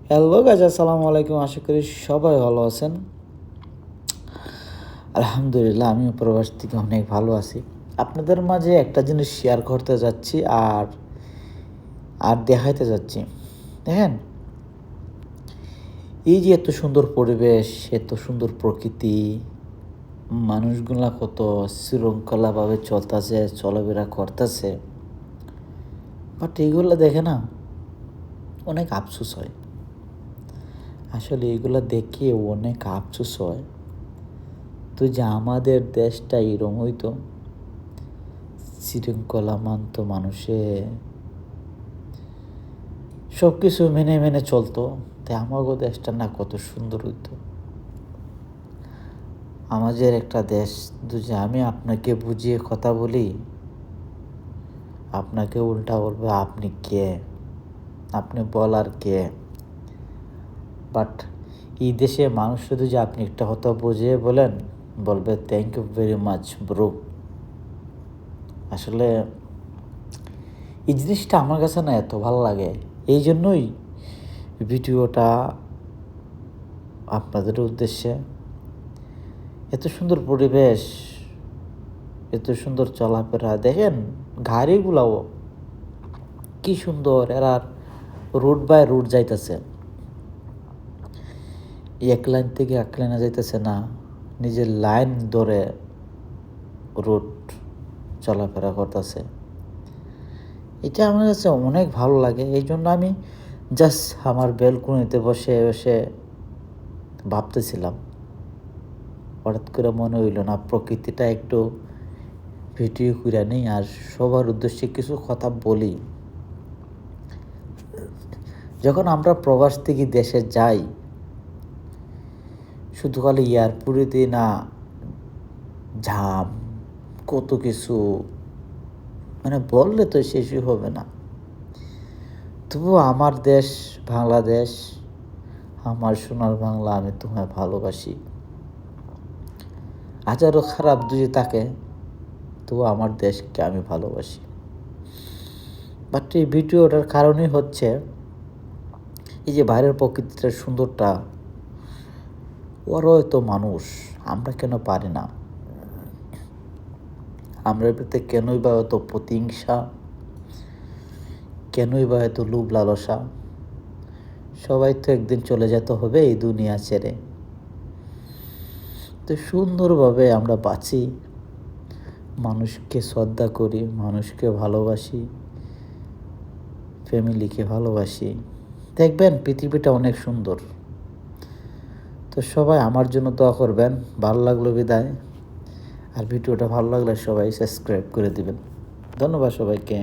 Hello guys, আসসালামু আলাইকুম। আশা করি সবাই ভালো আছেন। আলহামদুলিল্লাহ, আমিও প্রবাস থেকে অনেক ভালো আছি। আপনাদের মাঝে একটা জিনিস শেয়ার করতে যাচ্ছি আর আর দেখাইতে যাচ্ছি। দেখেন, এই যে এত সুন্দর পরিবেশ, এত সুন্দর প্রকৃতি, মানুষগুলা কত শৃঙ্খলাভাবে চলতেছে, চলাফেরা করতেছে, বাট এইগুলো দেখে না অনেক আফসোস হয়। আসলে এগুলো দেখে অনেক আফসোস হয়। তো যে আমাদের দেশটা এরম হইতো, শৃঙ্খলা মানত মানুষে, সব কিছু মেনে মেনে চলতো, তাই আমাগো দেশটা না কত সুন্দর হইতো। আমাদের একটা দেশ, যে আমি আপনাকে বুঝিয়ে কথা বলি, আপনাকে উল্টা বলবে আপনি কে, আপনি বলার কে। বাট এই দেশে মানুষ শুধু যে আপনি একটা কথা বুঝিয়ে বলেন, বলবে thank you very much bro. আসলে এই জিনিসটা আমার কাছে না এত ভালো লাগে। এই জন্যই ভিডিওটা আপনাদের উদ্দেশ্যে। এত সুন্দর পরিবেশ, এত সুন্দর চলাফেরা, দেখেন গাড়িগুলাও কি সুন্দর, এরা রুট বাই রুট যাইতেছে, এক লাইন থেকে এক লাইনে যাইতেছে না, নিজের লাইন ধরে রুট চলাফেরা করতেছে। এটা আমার কাছে অনেক ভালো লাগে। এই জন্য আমি জাস্ট আমার ব্যালকনিতে বসে বসে ভাবতেছিলাম, হঠাৎ করে মনে হইল না প্রকৃতিটা একটু ভিডিও করে নেই আর সবার উদ্দেশ্যে কিছু কথা বলি। যখন আমরা প্রবাস থেকে দেশে যাই, শুধু খালি এয়ারপোর্টে না, ঝাম, কত কিছু, মানে বললে তো শেষই হবে না। তবুও আমার দেশ বাংলাদেশ, আমার সোনার বাংলা, আমি তোমায় ভালোবাসি। হাজারো খারাপ যদি থাকে, তবু আমার দেশকে আমি ভালোবাসি। বাট এই ভিডিওটার কারণই হচ্ছে এই যে বাইরের প্রকৃতিটার সুন্দরটা, ওরাও তো মানুষ, আমরা কেন পারি না? আমরা এতে কেনই বা এত প্রতিহিংসা, কেনই বা এত লোভ লালসা? সবাই তো একদিন চলে যেতে হবে এই দুনিয়া ছেড়ে। তো সুন্দরভাবে আমরা বাঁচি, মানুষকে শ্রদ্ধা করি, মানুষকে ভালোবাসি, ফ্যামিলিকে ভালোবাসি, দেখবেন পৃথিবীটা অনেক সুন্দর। তো সবাই আমার জন্য দোয়া করবেন। ভালো লাগলো বিদায়। আর ভিডিওটা ভালো লাগলে সবাই সাবস্ক্রাইব করে দিবেন। ধন্যবাদ সবাইকে।